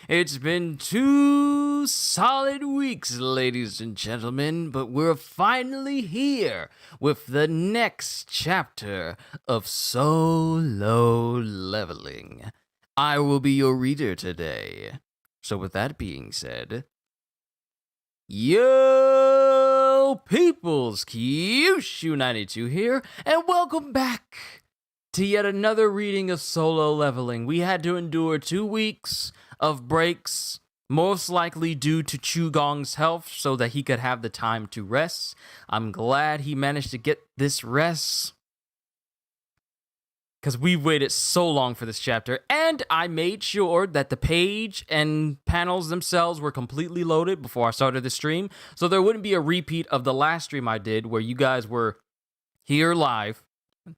It's been 2 solid weeks, ladies and gentlemen, but we're finally here with the next chapter of Solo Leveling. I will be your reader today. So with that being said, yo peoples, Kyushu92 here, and welcome back to yet another reading of Solo Leveling. We had to endure 2 weeks of breaks, most likely due to Chugong's health, so that he could have the time to rest. I'm glad he managed to get this rest, because we waited so long for this chapter, and I made sure that the page and panels themselves were completely loaded before I started the stream, so there wouldn't be a repeat of the last stream I did where you guys were here live,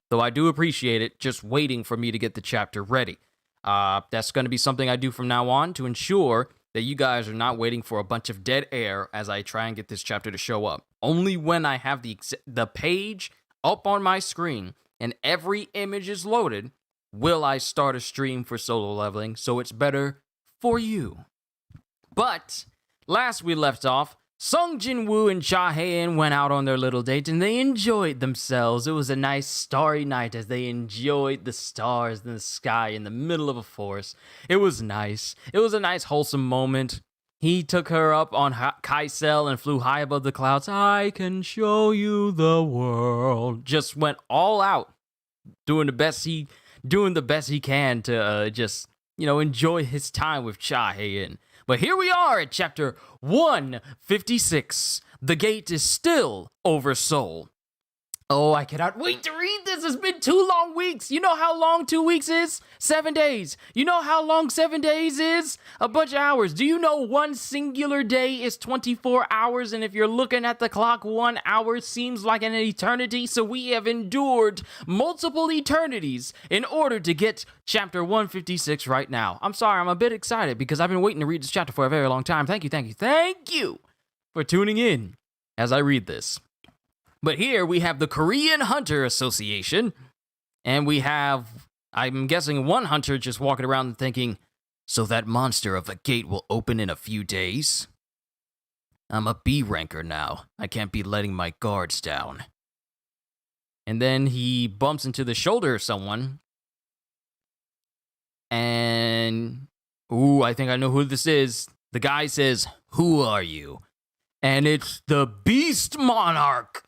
though I do appreciate it, just waiting for me to get the chapter ready. That's going to be something I do from now on to ensure that you guys are not waiting for a bunch of dead air as I try and get this chapter to show up. Only when I have the page up on my screen and every image is loaded will I start a stream for Solo Leveling, so it's better for you. But last we left off, Sung Jin-woo and Cha Hae-in went out on their little date and they enjoyed themselves. It was a nice starry night as they enjoyed the stars in the sky in the middle of a forest. It was nice. It was a nice wholesome moment. He took her up on Kaisel and flew high above the clouds. I can show you the world. Just went all out, doing the best he can to just, enjoy his time with Cha Hae-in. But here we are at chapter 156. The gate is still over Seoul. Oh, I cannot wait to read this. It's been 2 long weeks. You know how long 2 weeks is? 7 days. You know how long 7 days is? A bunch of hours. Do you know one singular day is 24 hours? And if you're looking at the clock, 1 hour seems like an eternity. So we have endured multiple eternities in order to get chapter 156 right now. I'm sorry, I'm a bit excited because I've been waiting to read this chapter for a very long time. Thank you for tuning in as I read this. But here we have the Korean Hunter Association, and we have, I'm guessing, one hunter just walking around thinking, so that monster of a gate will open in a few days? I'm a B ranker now. I can't be letting my guards down. And then he bumps into the shoulder of someone, and, I think I know who this is. The guy says, "Who are you?" And it's the Beast Monarch.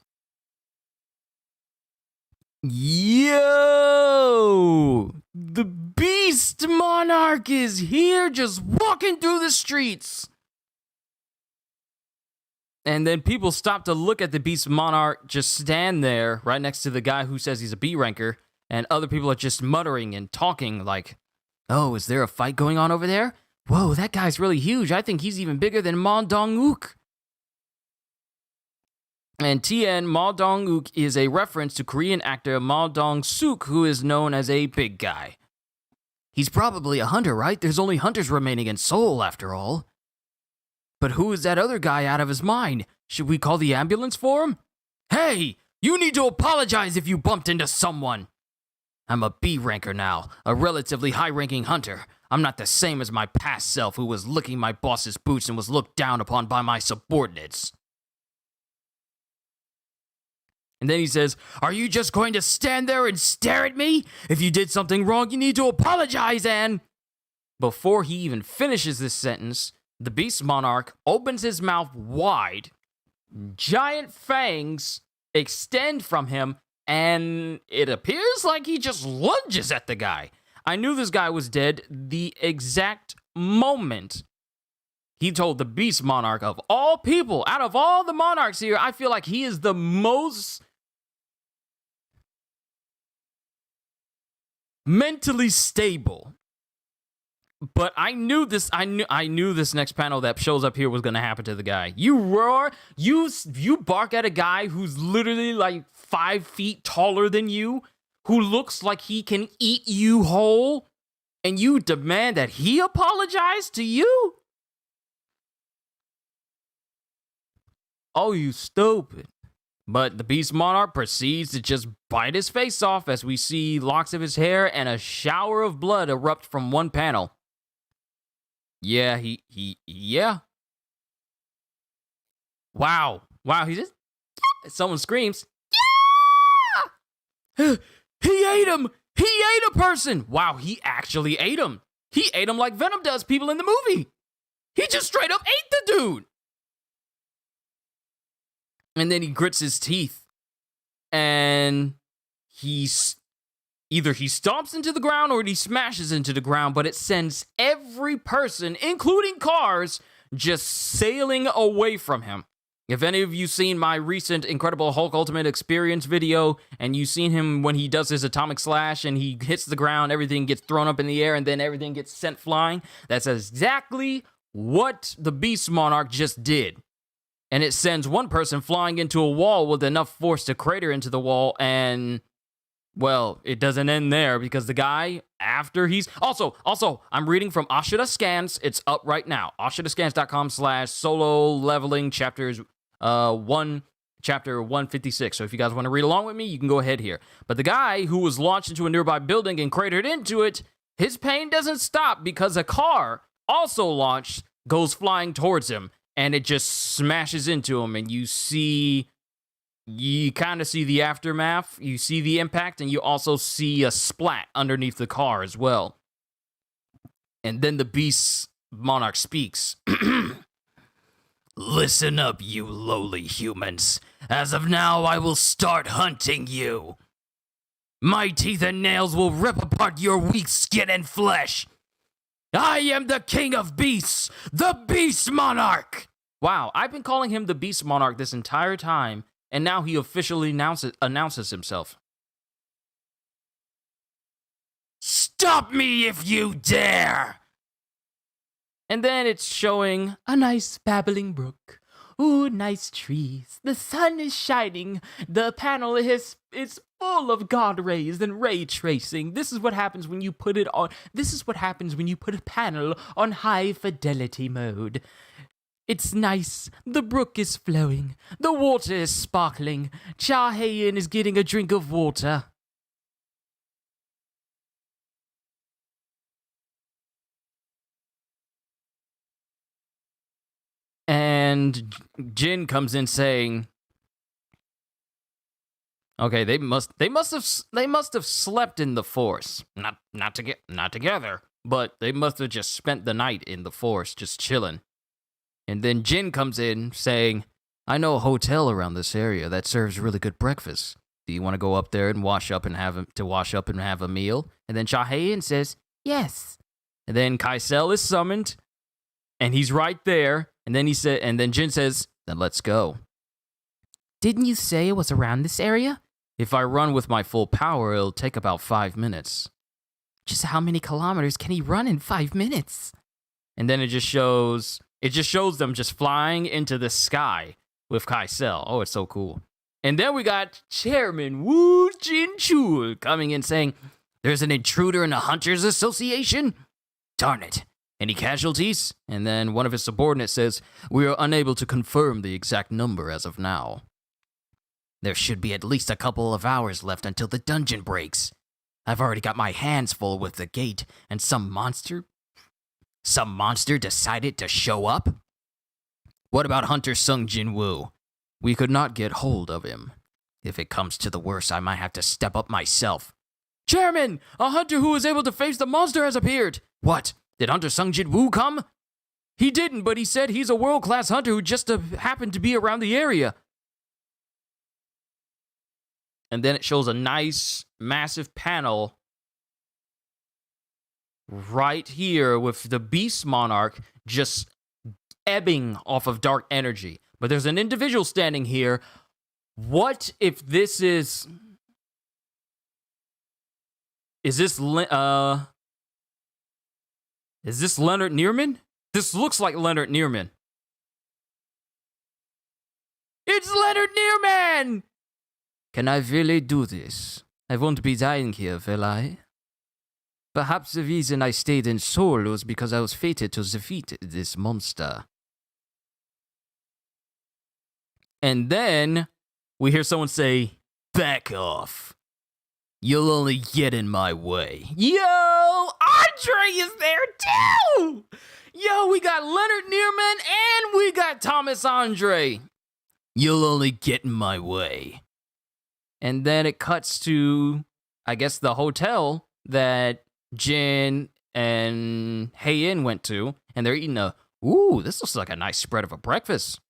Yo! The Beast Monarch is here, just walking through the streets. And then people stop to look at the Beast Monarch just stand there right next to the guy who says he's a B ranker, and other people are just muttering and talking like, oh, is there a fight going on over there? Whoa, that guy's really huge. I think he's even bigger than Ma Dong-wook. And Tien Ma Dong-wook is a reference to Korean actor Ma Dong-suk, who is known as a big guy. He's probably a hunter, right? There's only hunters remaining in Seoul, after all. But who is that other guy out of his mind? Should we call the ambulance for him? Hey, you need to apologize if you bumped into someone. I'm a B ranker now, a relatively high-ranking hunter. I'm not the same as my past self who was licking my boss's boots and was looked down upon by my subordinates. And then he says, are you just going to stand there and stare at me? If you did something wrong, you need to apologize, and... Before he even finishes this sentence, the Beast Monarch opens his mouth wide, giant fangs extend from him, and it appears like he just lunges at the guy. I knew this guy was dead the exact moment he told the Beast Monarch, of all people, out of all the monarchs here, I feel like he is the most mentally stable. But I knew this next panel that shows up here was going to happen to the guy. You roar, you bark at a guy who's literally like 5 feet taller than you, who looks like he can eat you whole, and you demand that he apologize to you? Oh, you stupid. But the Beast Monarch proceeds to just bite his face off as we see locks of his hair and a shower of blood erupt from one panel. Yeah, yeah. Wow, he just, someone screams, yeah! He ate him! He ate a person! Wow, he actually ate him. He ate him like Venom does people in the movie. He just straight up ate the dude. And then he grits his teeth. And either he stomps into the ground or he smashes into the ground, but it sends every person, including cars, just sailing away from him. If any of you seen my recent Incredible Hulk Ultimate Experience video, and you've seen him when he does his atomic slash and he hits the ground, everything gets thrown up in the air and then everything gets sent flying, that's exactly what the Beast Monarch just did. And it sends one person flying into a wall with enough force to crater into the wall, and, well, it doesn't end there, because the guy, after he's... Also, I'm reading from Ashura Scans. It's up right now. ashurascans.com/solo leveling chapter 156. So if you guys want to read along with me, you can go ahead here. But the guy who was launched into a nearby building and cratered into it, his pain doesn't stop because a car, also launched, goes flying towards him, and it just smashes into him, and you kind of see the aftermath, you see the impact, and you also see a splat underneath the car as well. And then the Beast Monarch speaks. Listen up, you lowly humans. As of now, I will start hunting you. My teeth and nails will rip apart your weak skin and flesh. I am the King of Beasts, the Beast Monarch! Wow, I've been calling him the Beast Monarch this entire time, and now he officially announces himself. Stop me if you dare! And then it's showing a nice babbling brook. Ooh, nice trees. The sun is shining. The panel is full of God rays and ray tracing. This is what happens when you put it on. This is what happens when you put a panel on high fidelity mode. It's nice. The brook is flowing. The water is sparkling. Cha-Hae-In is getting a drink of water. And Jin comes in saying, "Okay, they must have slept in the force. Not together, but they must have just spent the night in the force, just chilling." And then Jin comes in saying, "I know a hotel around this area that serves really good breakfast. Do you want to go up there and wash up and have a meal?" And then Cha-Hae-In says, "Yes." And then Kaisel is summoned, and he's right there. And then Jin says, "Then let's go." "Didn't you say it was around this area?" "If I run with my full power, it'll take about 5 minutes." "Just how many kilometers can he run in 5 minutes?" And then it just shows them just flying into the sky with Kaisel. Oh, it's so cool. And then we got Chairman Wu Jin-Chul coming in saying, "There's an intruder in the Hunters Association? Darn it. Any casualties?" And then one of his subordinates says, "We are unable to confirm the exact number as of now. There should be at least a couple of hours left until the dungeon breaks. I've already got my hands full with the gate, and some monster decided to show up? What about Hunter Sung Jin-Woo? We could not get hold of him. If it comes to the worst, I might have to step up myself." "Chairman, a hunter who is able to face the monster has appeared." "What? Did Hunter Sung Jin-Woo come?" "He didn't, but he said he's a world-class hunter who just happened to be around the area." And then it shows a nice, massive panel right here with the Beast Monarch just ebbing off of dark energy. But there's an individual standing here. What if this is... Is this Leonard Nierman? This looks like Leonard Nierman. It's Leonard Nierman! "Can I really do this? I won't be dying here, will I? Perhaps the reason I stayed in Seoul was because I was fated to defeat this monster." And then we hear someone say, "Back off. You'll only get in my way." Yo, Andre is there too. Yo, we got Leonard Nierman and we got Thomas Andre. You'll only get in my way. And then it cuts to, I guess, the hotel that Jin and Heian went to, and they're eating this looks like a nice spread of a breakfast.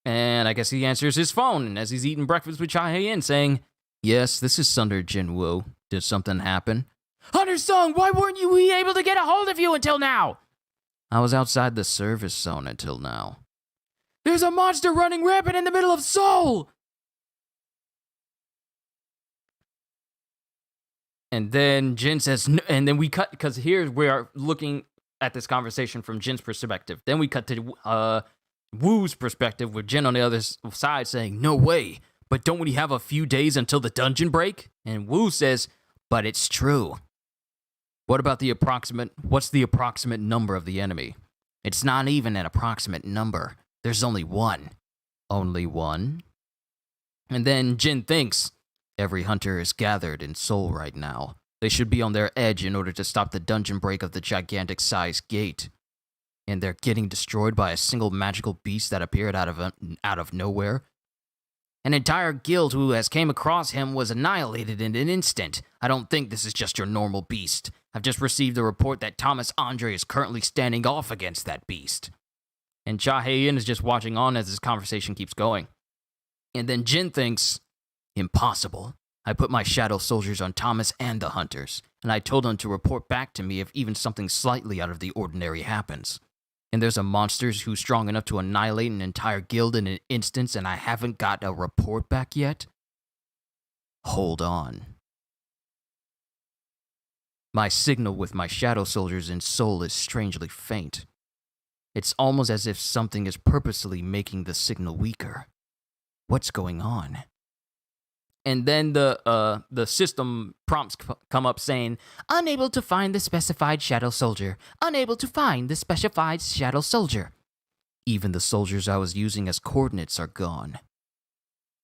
And I guess he answers his phone as he's eating breakfast with Cha Heian, saying, "Yes, this is Sunder Jinwoo. Did something happen?" "Hunter Sung, why weren't we able to get a hold of you until now?" "I was outside the service zone until now." "There's a monster running rampant in the middle of Seoul!" And then Jin says, and then we cut, because here we are looking at this conversation from Jin's perspective. Then we cut to Woo's perspective with Jin on the other side saying, "No way, but don't we have a few days until the dungeon break?" And Woo says, "But it's true. What's the approximate number of the enemy?" "It's not even an approximate number. There's only one." "Only one?" And then Jin thinks, every hunter is gathered in Seoul right now. They should be on their edge in order to stop the dungeon break of the gigantic-sized gate. And they're getting destroyed by a single magical beast that appeared out of nowhere. An entire guild who has came across him was annihilated in an instant. I don't think this is just your normal beast. I've just received a report that Thomas Andre is currently standing off against that beast. And Cha Heian is just watching on as this conversation keeps going. And then Jin thinks, impossible. I put my shadow soldiers on Thomas and the hunters, and I told them to report back to me if even something slightly out of the ordinary happens. And there's a monster who's strong enough to annihilate an entire guild in an instant, and I haven't got a report back yet? Hold on. My signal with my shadow soldiers in Seoul is strangely faint. It's almost as if something is purposely making the signal weaker. What's going on? And then the system prompts come up saying, "Unable to find the specified shadow soldier. Unable to find the specified shadow soldier. Even the soldiers I was using as coordinates are gone.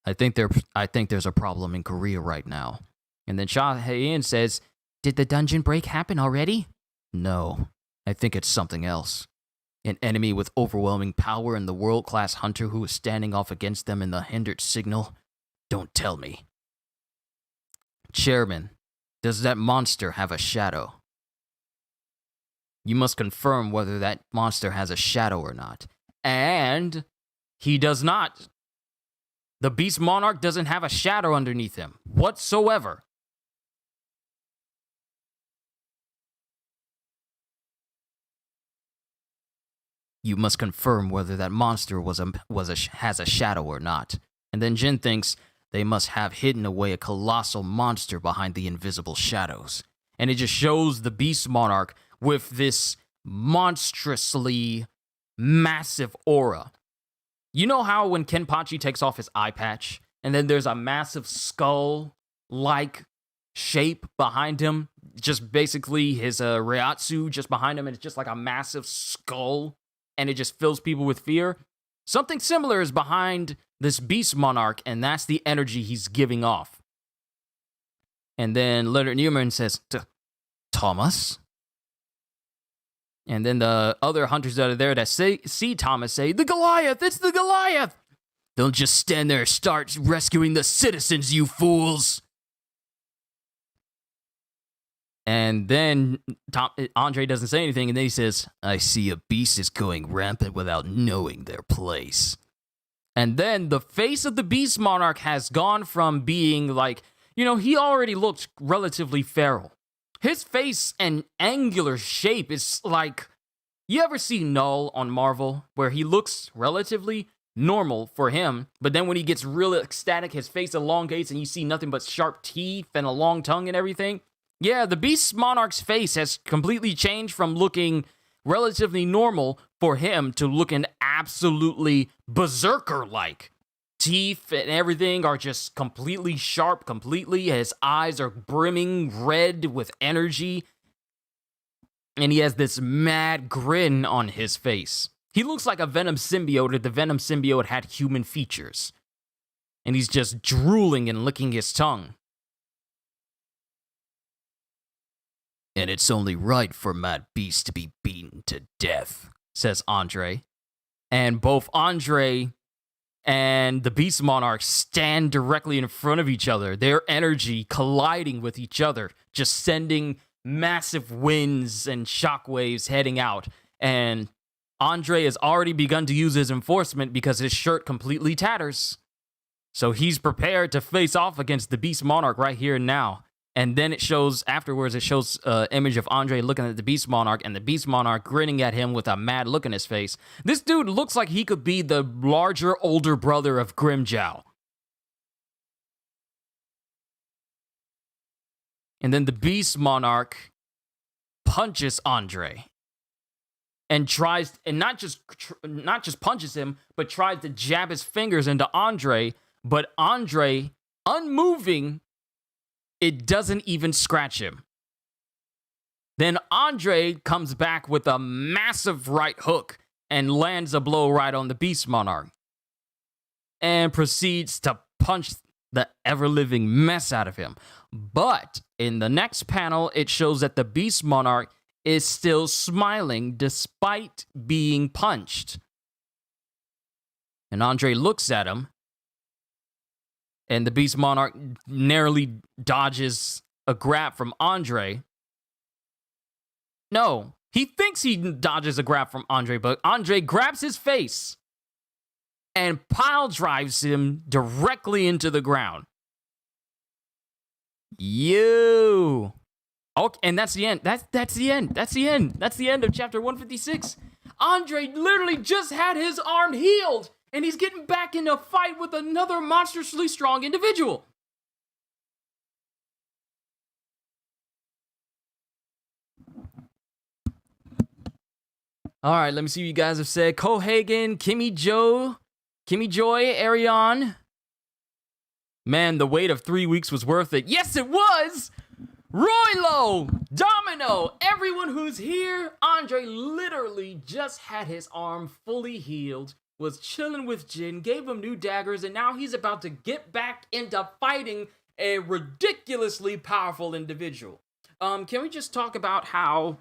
I think there's a problem in Korea right now." And then Cha Heian says, "Did the dungeon break happen already?" "No, I think it's something else. An enemy with overwhelming power and the world-class hunter who is standing off against them in the hindered signal. Don't tell me. Chairman, does that monster have a shadow? You must confirm whether that monster has a shadow or not." And he does not. The Beast Monarch doesn't have a shadow underneath him whatsoever. You must confirm whether that monster has a shadow or not. And then Jin thinks they must have hidden away a colossal monster behind the invisible shadows. And it just shows the Beast Monarch with this monstrously massive aura. You know how when Kenpachi takes off his eye patch, and then there's a massive skull-like shape behind him? Just basically his Reiatsu just behind him, and it's just like a massive skull, and it just fills people with fear. Something similar is behind this Beast Monarch, and that's the energy he's giving off. And then Leonard Newman says, "Thomas?" And then the other hunters that are there that see Thomas say, "The Goliath! It's the Goliath!" "Don't just stand there and start rescuing the citizens, you fools!" And then Andre doesn't say anything, and then he says, "I see a beast is going rampant without knowing their place." And then the face of the Beast Monarch has gone from being like, he already looked relatively feral. His face and angular shape is like, you ever see Null on Marvel, where he looks relatively normal for him, but then when he gets real ecstatic, his face elongates and you see nothing but sharp teeth and a long tongue and everything? Yeah, the Beast Monarch's face has completely changed from looking relatively normal for him to looking absolutely berserker-like. Teeth and everything are just completely sharp, his eyes are brimming red with energy, and he has this mad grin on his face. He looks like a Venom symbiote if the Venom symbiote had human features. And he's just drooling and licking his tongue. And it's only right for Matt Beast to be beaten to death, says Andre. And both Andre and the Beast Monarch stand directly in front of each other, their energy colliding with each other, just sending massive winds and shockwaves heading out. And Andre has already begun to use his enforcement because his shirt completely tatters. So he's prepared to face off against the Beast Monarch right here and now. And then afterwards, it shows an image of Andre looking at the Beast Monarch and the Beast Monarch grinning at him with a mad look on his face. This dude looks like he could be the larger, older brother of Grimmjow. And then the Beast Monarch punches Andre. And not just punches him, but tries to jab his fingers into Andre. But Andre, unmoving, it doesn't even scratch him. Then Andre comes back with a massive right hook and lands a blow right on the Beast Monarch. And proceeds to punch the ever-living mess out of him. But in the next panel, it shows that the Beast Monarch is still smiling despite being punched. And Andre looks at him. And the Beast Monarch narrowly dodges a grab from Andre. No, he thinks he dodges a grab from Andre, but Andre grabs his face and pile drives him directly into the ground. You. Okay, and that's the end. That's the end. That's the end. That's the end of chapter 156. Andre literally just had his arm healed. And he's getting back in a fight with another monstrously strong individual. All right, let me see what you guys have said. Cohagen, Kimmy Joy, Ariane. Man, the wait of 3 weeks was worth it. Yes, it was! Roylo, Domino, everyone who's here. Andre literally just had his arm fully healed. Was chilling with Jin, gave him new daggers, and now he's about to get back into fighting a ridiculously powerful individual. Can we just talk about how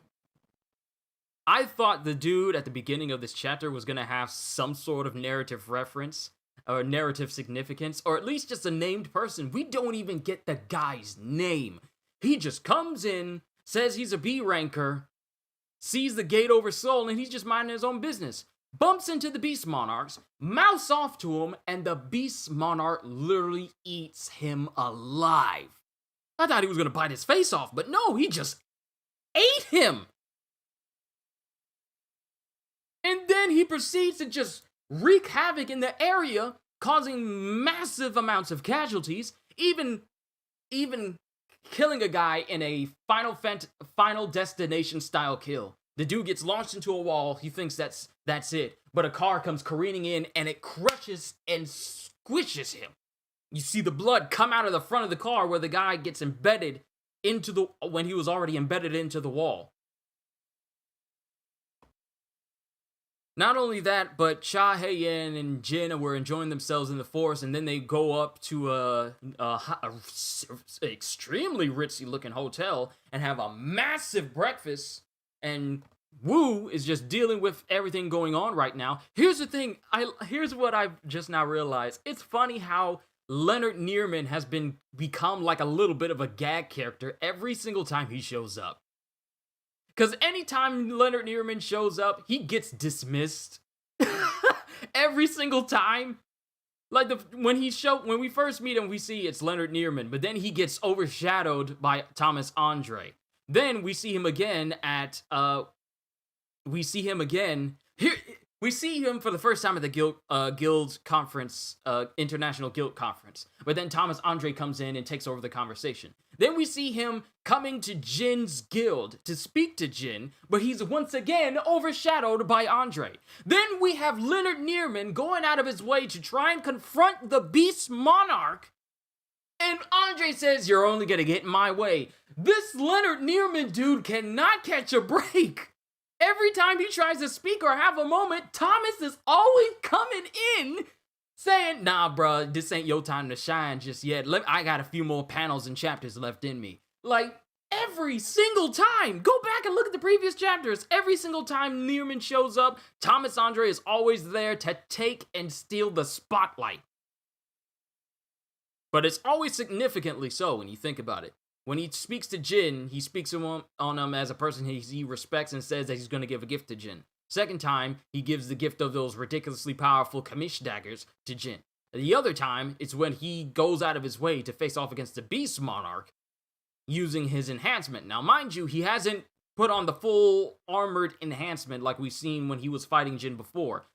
I thought the dude at the beginning of this chapter was going to have some sort of narrative reference or narrative significance, or at least just a named person. We don't even get the guy's name. He just comes in, says he's a B ranker, sees the gate over Soul, and he's just minding his own business. Bumps into the Beast Monarchs, mouths off to him, and the Beast Monarch literally eats him alive. I thought he was going to bite his face off, but no, he just ate him. And then he proceeds to just wreak havoc in the area, causing massive amounts of casualties, even killing a guy in a Final Destination style kill. The dude gets launched into a wall. He thinks that's it. But a car comes careening in and it crushes and squishes him. You see the blood come out of the front of the car where the guy gets embedded when he was already embedded into the wall. Not only that, but Cha Hae-yen and Jin were enjoying themselves in the forest, and then they go up to a extremely ritzy-looking hotel and have a massive breakfast. And Wu is just dealing with everything going on right now. Here's the thing. Here's what I've just now realized. It's funny how Leonard Nierman has become like a little bit of a gag character every single time he shows up. Because anytime Leonard Nierman shows up, he gets dismissed. Every single time. Like when we first meet him, we see it's Leonard Nierman, but then he gets overshadowed by Thomas Andre. Then we see him again we see him for the first time at the guild conference, international guild conference. But then Thomas Andre comes in and takes over the conversation. Then we see him coming to Jin's guild to speak to Jin, but he's once again overshadowed by Andre. Then we have Leonard Nierman going out of his way to try and confront the Beast Monarch, and Andre says, "You're only gonna get in my way." This Leonard Nierman dude cannot catch a break. Every time he tries to speak or have a moment, Thomas is always coming in saying, nah, bruh, this ain't your time to shine just yet. I got a few more panels and chapters left in me. Like, every single time. Go back and look at the previous chapters. Every single time Nearman shows up, Thomas Andre is always there to take and steal the spotlight. But it's always significantly so when you think about it. When he speaks to Jin, he speaks on him as a person he respects and says that he's going to give a gift to Jin. Second time, he gives the gift of those ridiculously powerful Kamish daggers to Jin. The other time, it's when he goes out of his way to face off against the Beast Monarch using his enhancement. Now, mind you, he hasn't put on the full armored enhancement like we've seen when he was fighting Jin before.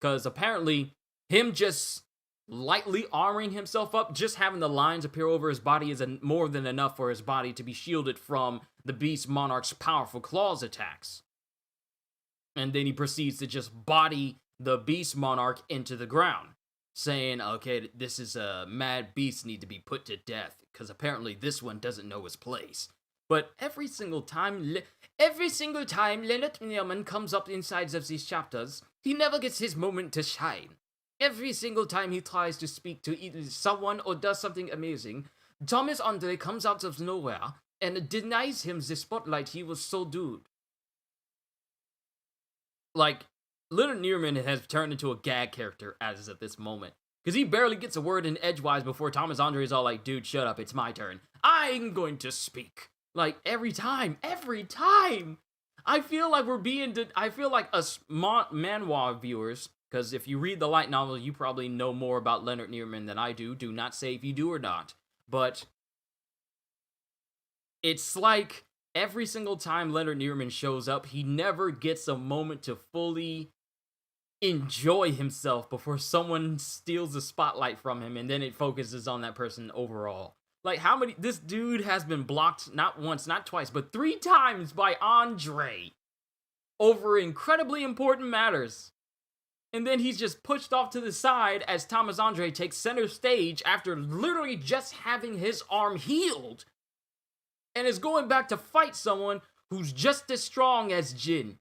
Because apparently, him just lightly armoring himself up, just having the lines appear over his body is more than enough for his body to be shielded from the Beast Monarch's powerful claws attacks. And then he proceeds to just body the Beast Monarch into the ground, saying, okay, this is a mad beast, need to be put to death, because apparently this one doesn't know his place. But every single time Leonard Newman comes up inside of these chapters, he never gets his moment to shine. Every single time he tries to speak to either someone or does something amazing, Thomas Andre comes out of nowhere and denies him the spotlight he was so due. Like, Leonard Newman has turned into a gag character as at this moment. Because he barely gets a word in edgewise before Thomas Andre is all like, dude, shut up, it's my turn. I'm going to speak. Like, every time. I feel like I feel like us manhwa viewers, because if you read the light novel, you probably know more about Leonard Newman than I do. Do not say if you do or not. But it's like every single time Leonard Newman shows up, he never gets a moment to fully enjoy himself before someone steals the spotlight from him, and then it focuses on that person overall. Like, this dude has been blocked not once, not twice, but 3 times by Andre over incredibly important matters. And then he's just pushed off to the side as Thomas Andre takes center stage after literally just having his arm healed and is going back to fight someone who's just as strong as Jin.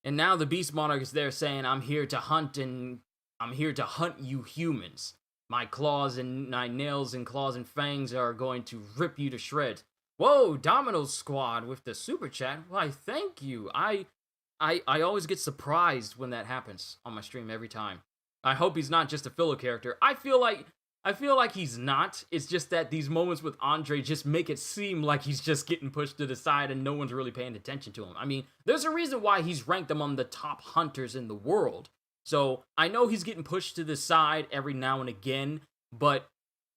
And now the Beast Monarch is there saying, I'm here to hunt you humans. My claws and my nails and claws and fangs are going to rip you to shreds. Whoa, Domino Squad with the super chat. Why, thank you. I always get surprised when that happens on my stream every time. I hope he's not just a filler character. I feel like he's not. It's just that these moments with Andre just make it seem like he's just getting pushed to the side and no one's really paying attention to him. I mean, there's a reason why he's ranked among the top hunters in the world. So I know he's getting pushed to the side every now and again, but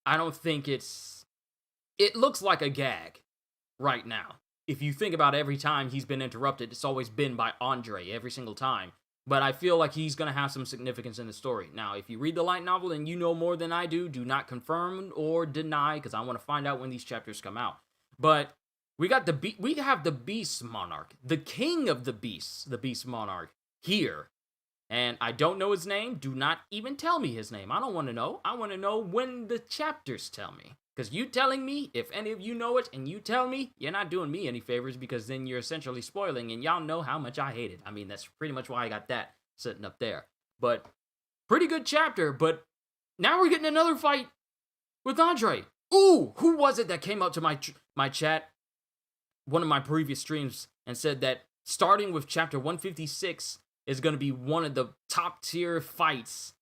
I don't think it looks like a gag right now. If you think about every time he's been interrupted, it's always been by Andre every single time. But I feel like he's going to have some significance in the story. Now, if you read the light novel and you know more than I do not confirm or deny, because I want to find out when these chapters come out. But we have the Beast Monarch, the king of the beasts, the Beast Monarch, here. And I don't know his name. Do not even tell me his name. I don't want to know. I want to know when the chapters tell me. Because you telling me, if any of you know it, and you tell me, you're not doing me any favors, because then you're essentially spoiling, and y'all know how much I hate it. I mean, that's pretty much why I got that sitting up there. But, pretty good chapter, but now we're getting another fight with Andre. Ooh, who was it that came up to my chat, one of my previous streams, and said that starting with chapter 156 is going to be one of the top tier fights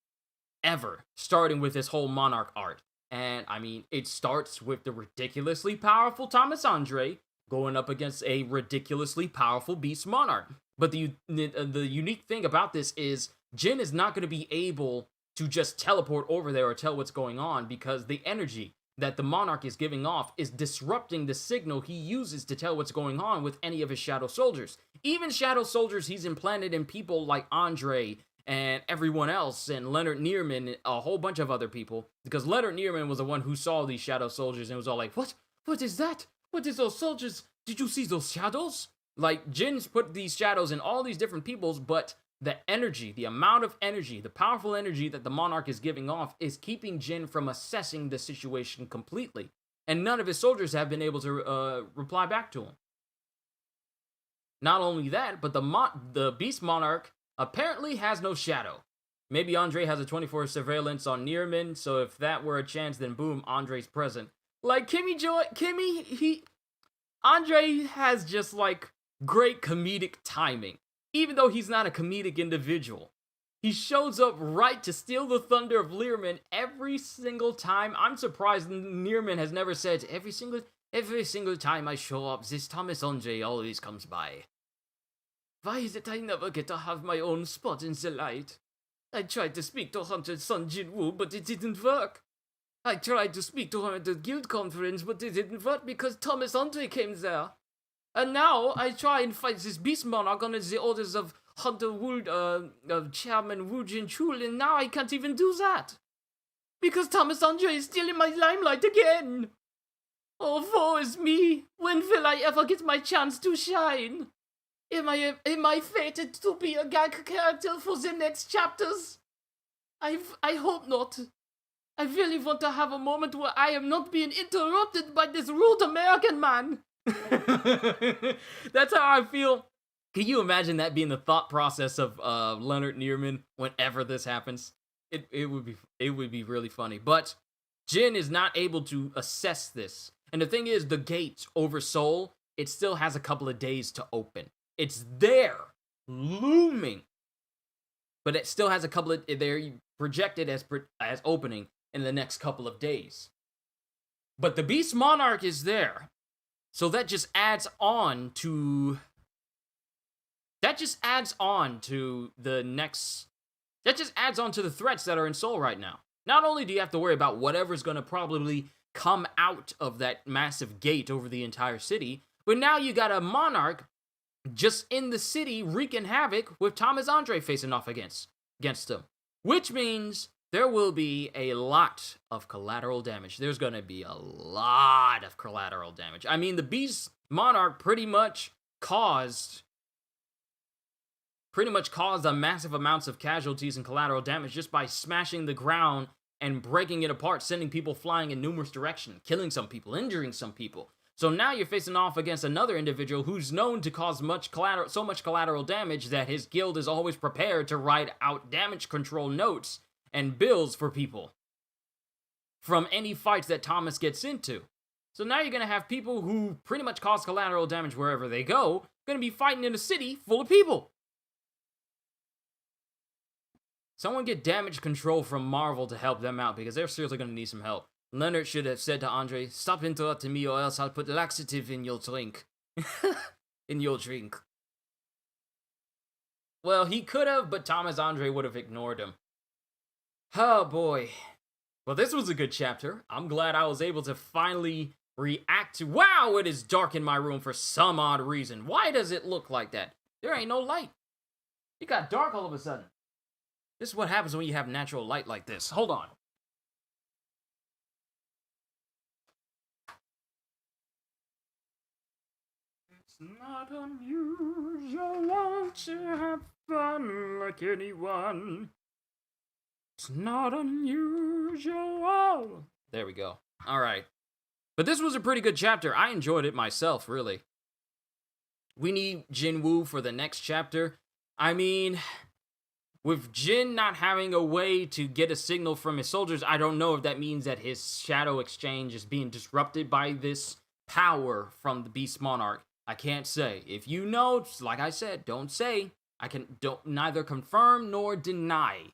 ever, starting with this whole Monarch art. And, I mean, it starts with the ridiculously powerful Thomas Andre going up against a ridiculously powerful Beast Monarch. But the unique thing about this is Jin is not going to be able to just teleport over there or tell what's going on, because the energy that the Monarch is giving off is disrupting the signal he uses to tell what's going on with any of his Shadow Soldiers. Even Shadow Soldiers he's implanted in people like Andre and everyone else, and Leonard Newman, a whole bunch of other people, because Leonard Newman was the one who saw these Shadow Soldiers and was all like, what? What is that? What is those soldiers? Did you see those shadows? Like, Jin's put these shadows in all these different peoples, but the energy, the amount of energy, the powerful energy that the Monarch is giving off is keeping Jin from assessing the situation completely. And none of his soldiers have been able to reply back to him. Not only that, but the Beast Monarch apparently has no shadow. Maybe Andre has a 24 surveillance on Nearman, so if that were a chance, then boom, Andre's present. Like, Andre has just, like, great comedic timing. Even though he's not a comedic individual. He shows up right to steal the thunder of Learman every single time. I'm surprised Nearman has never said, every single time I show up, this Thomas Andre always comes by. Why is it I never get to have my own spot in the light? I tried to speak to Hunter Sun Jin-woo, but it didn't work. I tried to speak to him at the guild conference, but it didn't work because Thomas Andre came there. And now I try and fight this Beast Monarch under the orders of Hunter Wood, Chairman Wu Jin-chul, and now I can't even do that. Because Thomas Andre is still in my limelight again. Oh, woe is me. When will I ever get my chance to shine? Am I fated to be a gag character for the next chapters? I hope not. I really want to have a moment where I am not being interrupted by this rude American man. That's how I feel. Can you imagine that being the thought process of Leonard Nearman whenever this happens? It would be really funny. But Jin is not able to assess this. And the thing is, the gate over Seoul, it still has a couple of days to open. It's there, looming. But it still has a couple of, they're projected as opening in the next couple of days. But the Beast Monarch is there. So that just adds on to the threats that are in Seoul right now. Not only do you have to worry about whatever's going to probably come out of that massive gate over the entire city, but now you got a Monarch just in the city wreaking havoc with Thomas Andre facing off against him. Which means there will be a lot of collateral damage. There's going to be a lot of collateral damage. I mean, the Beast Monarch pretty much caused a massive amounts of casualties and collateral damage just by smashing the ground and breaking it apart, sending people flying in numerous directions, killing some people, injuring some people. So now you're facing off against another individual who's known to cause so much collateral damage that his guild is always prepared to write out damage control notes and bills for people from any fights that Thomas gets into. So now you're going to have people who pretty much cause collateral damage wherever they go, going to be fighting in a city full of people. Someone get damage control from Marvel to help them out, because they're seriously going to need some help. Leonard should have said to Andre, stop interrupting me or else I'll put laxative in your drink. In your drink. Well, he could have, but Thomas Andre would have ignored him. Oh boy. Well, this was a good chapter. I'm glad I was able to finally react to... Wow, it is dark in my room for some odd reason. Why does it look like that? There ain't no light. It got dark all of a sudden. This is what happens when you have natural light like this. Hold on. It's not unusual to have fun like anyone. It's not unusual. There we go. All right. But this was a pretty good chapter. I enjoyed it myself, really. We need Jin-woo for the next chapter. I mean, with Jin not having a way to get a signal from his soldiers, I don't know if that means that his shadow exchange is being disrupted by this power from the Beast Monarch. I can't say. If you know, like I said, don't say. Don't neither confirm nor deny.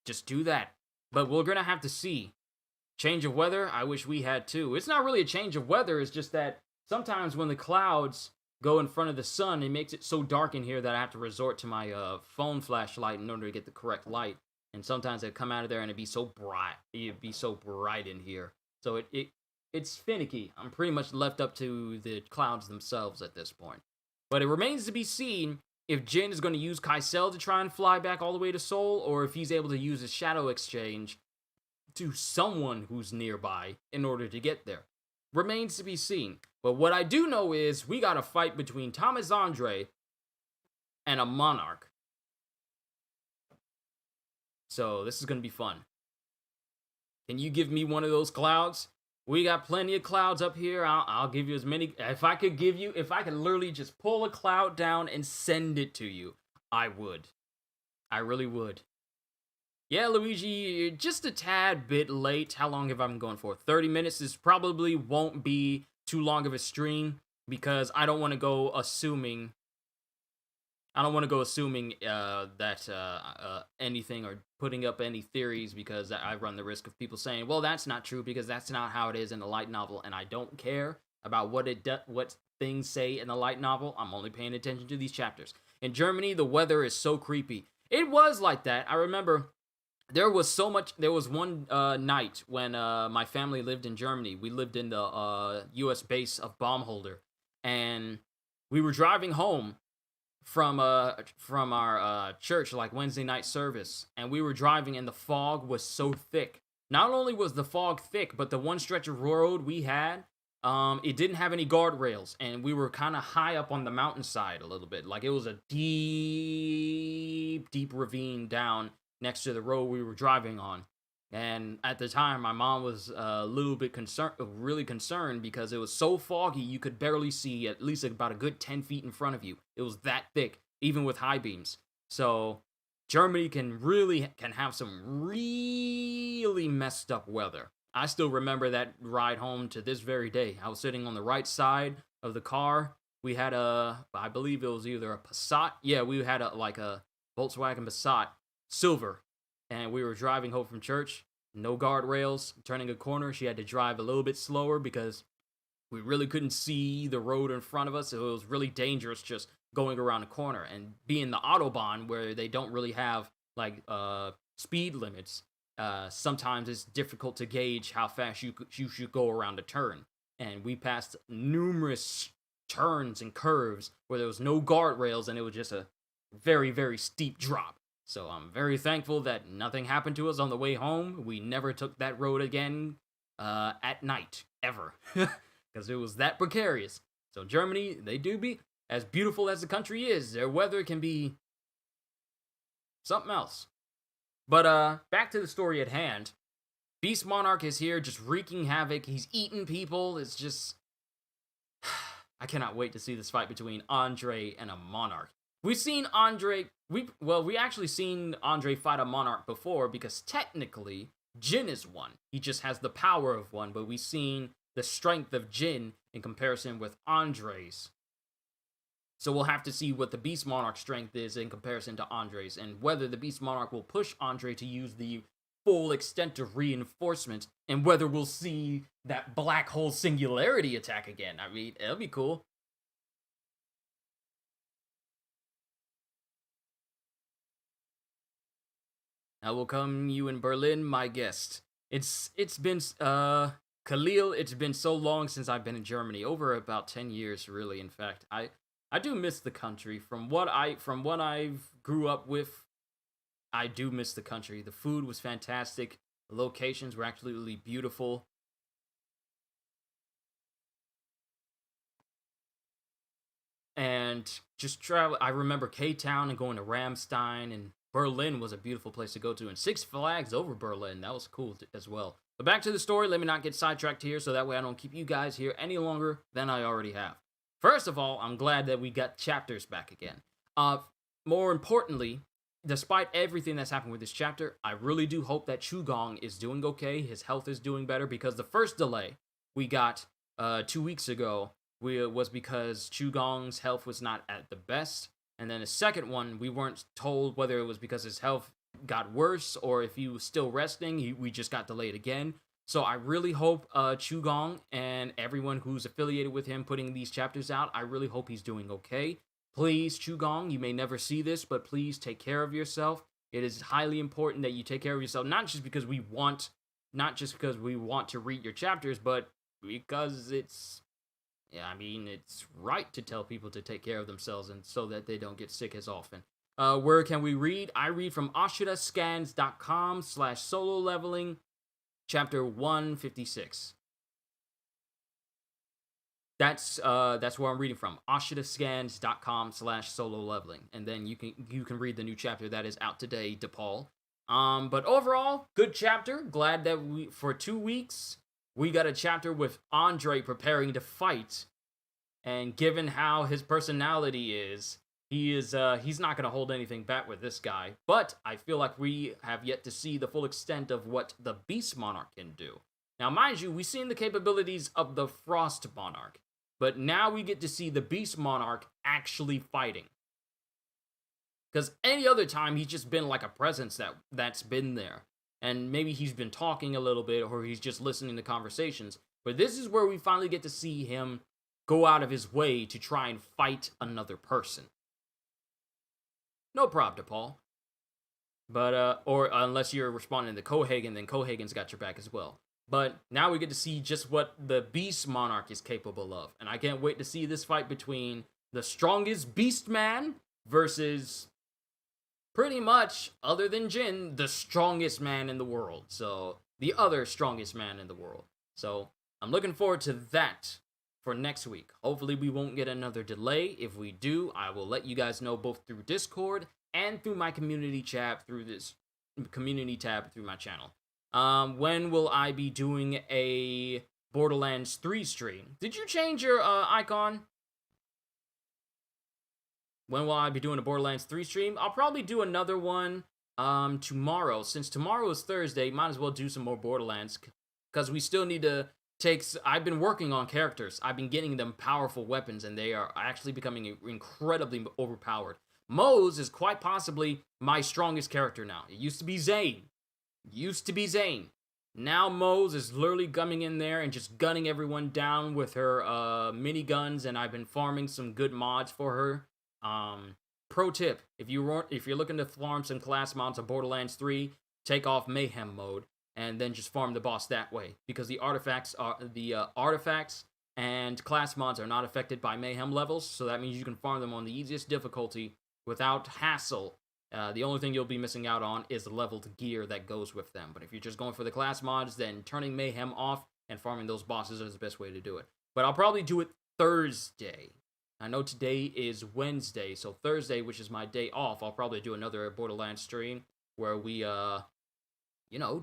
Just do that. But we're gonna have to see. Change of weather, I wish we had too. It's not really a change of weather, it's just that sometimes when the clouds go in front of the sun, it makes it so dark in here that I have to resort to my phone flashlight in order to get the correct light. And sometimes I'd come out of there and it'd be so bright. It'd be so bright in here. So it's finicky. I'm pretty much left up to the clouds themselves at this point. But it remains to be seen if Jin is going to use Kaisel to try and fly back all the way to Seoul, or if he's able to use his shadow exchange to someone who's nearby in order to get there. Remains to be seen. But what I do know is we got a fight between Thomas Andre and a Monarch. So this is gonna be fun. Can you give me one of those clouds? We got plenty of clouds up here. I'll give you as many. If I could literally just pull a cloud down and send it to you, I would. I really would. Yeah, Luigi, you're just a tad bit late. How long have I been going for? 30 minutes. This probably won't be too long of a stream because I don't want to go assuming. I don't want to go assuming that anything or putting up any theories because I run the risk of people saying, "Well, that's not true because that's not how it is in the light novel," and I don't care about what things say in the light novel. I'm only paying attention to these chapters. In Germany, the weather is so creepy. It was like that. I remember there was one night when my family lived in Germany. We lived in the U.S. base of Baumholder, and we were driving home from our church, like Wednesday night service, and we were driving, and the fog was so thick. Not only was the fog thick, but the one stretch of road we had, it didn't have any guardrails, and we were kind of high up on the mountainside a little bit. Like, it was a deep ravine down next to the road we were driving on. And at the time, my mom was a little bit really concerned because it was so foggy you could barely see at least about a good 10 feet in front of you. It was that thick, even with high beams. So Germany can have some really messed up weather. I still remember that ride home to this very day. I was sitting on the right side of the car. We had I believe it was either a Passat. Yeah, we had a Volkswagen Passat silver. And we were driving home from church, no guardrails, turning a corner. She had to drive a little bit slower because we really couldn't see the road in front of us. So it was really dangerous just going around a corner. And being the Autobahn, where they don't really have speed limits, sometimes it's difficult to gauge how fast you should go around a turn. And we passed numerous turns and curves where there was no guardrails, and it was just a very, very steep drop. So I'm very thankful that nothing happened to us on the way home. We never took that road again at night, ever. Because it was that precarious. So Germany, they do be, as beautiful as the country is, their weather can be something else. But back to the story at hand. Beast Monarch is here just wreaking havoc. He's eating people. It's just... I cannot wait to see this fight between Andre and a Monarch. We've seen Andre... We actually seen Andre fight a Monarch before because technically, Jin is one. He just has the power of one, but we've seen the strength of Jin in comparison with Andre's. So we'll have to see what the Beast Monarch strength is in comparison to Andre's, and whether the Beast Monarch will push Andre to use the full extent of reinforcement, and whether we'll see that black hole singularity attack again. I mean, it'll be cool. I will come you in Berlin, my guest. It's been Khalil, it's been so long since I've been in Germany. Over about 10 years, really, in fact. I do miss the country. From what I've grew up with, I do miss the country. The food was fantastic. The locations were absolutely beautiful. And just travel. I remember K-Town and going to Ramstein, and Berlin was a beautiful place to go to. And Six Flags over Berlin. That was cool as well. But back to the story. Let me not get sidetracked here so that way I don't keep you guys here any longer than I already have. First of all, I'm glad that we got chapters back again. More importantly, despite everything that's happened with this chapter, I really do hope that Chugong is doing okay. His health is doing better, because the first delay we got 2 weeks ago was because Chugong's health was not at the best. And then the second one, we weren't told whether it was because his health got worse or if he was still resting. We just got delayed again. So I really hope Chugong and everyone who's affiliated with him putting these chapters out, I really hope he's doing okay. Please, Chugong, you may never see this, but please take care of yourself. It is highly important that you take care of yourself, not just because we want to read your chapters, but because it's right to tell people to take care of themselves and so that they don't get sick as often. Where can we read? I read from ashidascans.com/solo leveling, chapter 156. That's where I'm reading from, ashidascans.com/solo leveling. And then you can read the new chapter that is out today, DePaul. But overall, good chapter. Glad that for 2 weeks, we got a chapter with Andre preparing to fight. And given how his personality is, he's not gonna hold anything back with this guy. But I feel like we have yet to see the full extent of what the Beast Monarch can do. Now, mind you, we've seen the capabilities of the Frost Monarch, but now we get to see the Beast Monarch actually fighting. Because any other time, he's just been like a presence that's been there. And maybe he's been talking a little bit, or he's just listening to conversations. But this is where we finally get to see him go out of his way to try and fight another person. No problem, Paul. But, or unless you're responding to Cohaagen, then Cohaagen's got your back as well. But now we get to see just what the Beast Monarch is capable of. And I can't wait to see this fight between the strongest Beast Man versus, pretty much, other than Jin, the strongest man in the world. So, the other strongest man in the world. So, I'm looking forward to that for next week. Hopefully we won't get another delay. If we do, I will let you guys know both through Discord and through my community chat through this community tab through my channel. When will I be doing a Borderlands 3 stream? Did you change your icon? When will I be doing a Borderlands 3 stream? I'll probably do another one tomorrow. Since tomorrow is Thursday, might as well do some more Borderlands, because we still need to I've been working on characters. I've been getting them powerful weapons, and they are actually becoming incredibly overpowered. Moze is quite possibly my strongest character now. It used to be Zane. Now Moze is literally coming in there and just gunning everyone down with her miniguns, and I've been farming some good mods for her. Pro tip, if you're looking to farm some class mods on Borderlands 3, take off Mayhem mode and then just farm the boss that way, because the artifacts and class mods are not affected by Mayhem levels, so that means you can farm them on the easiest difficulty without hassle. The only thing you'll be missing out on is the leveled gear that goes with them. But if you're just going for the class mods, then turning Mayhem off and farming those bosses is the best way to do it. But I'll probably do it Thursday. I know today is Wednesday, so Thursday, which is my day off, I'll probably do another Borderlands stream where we,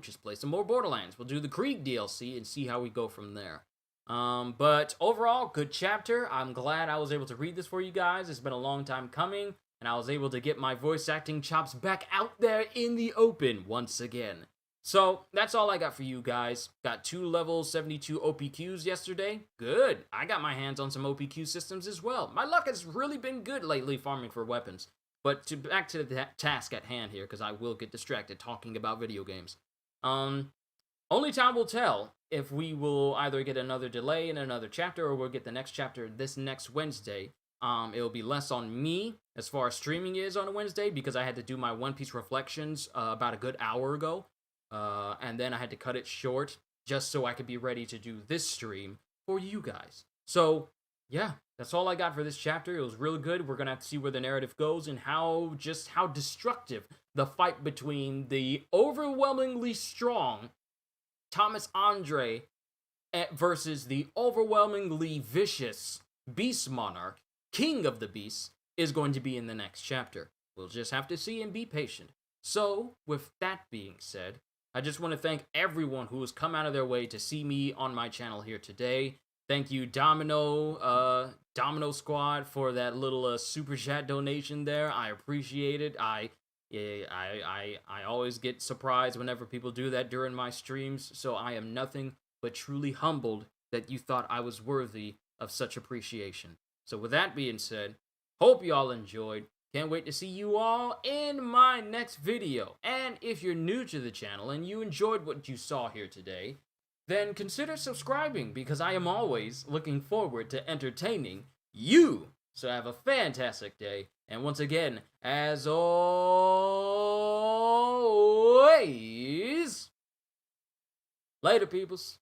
just play some more Borderlands. We'll do the Krieg DLC and see how we go from there. But overall, good chapter. I'm glad I was able to read this for you guys. It's been a long time coming, and I was able to get my voice acting chops back out there in the open once again. So, that's all I got for you guys. Got 2 level 72 OPQs yesterday. Good. I got my hands on some OPQ systems as well. My luck has really been good lately farming for weapons. But back to the task at hand here, because I will get distracted talking about video games. Only time will tell if we will either get another delay in another chapter, or we'll get the next chapter this next Wednesday. It'll be less on me as far as streaming is on a Wednesday, because I had to do my One Piece reflections about a good hour ago. And then I had to cut it short just so I could be ready to do this stream for you guys. So, yeah, that's all I got for this chapter. It was really good. We're going to have to see where the narrative goes and how destructive the fight between the overwhelmingly strong Thomas Andre versus the overwhelmingly vicious Beast Monarch, King of the Beasts, is going to be in the next chapter. We'll just have to see and be patient. So, with that being said, I just want to thank everyone who has come out of their way to see me on my channel here today. Thank you, Domino Squad, for that little super chat donation there. I appreciate it. I always get surprised whenever people do that during my streams, so I am nothing but truly humbled that you thought I was worthy of such appreciation. So with that being said, hope you all enjoyed. Can't wait to see you all in my next video. And if you're new to the channel and you enjoyed what you saw here today, then consider subscribing, because I am always looking forward to entertaining you. So have a fantastic day. And once again, as always, later, peoples.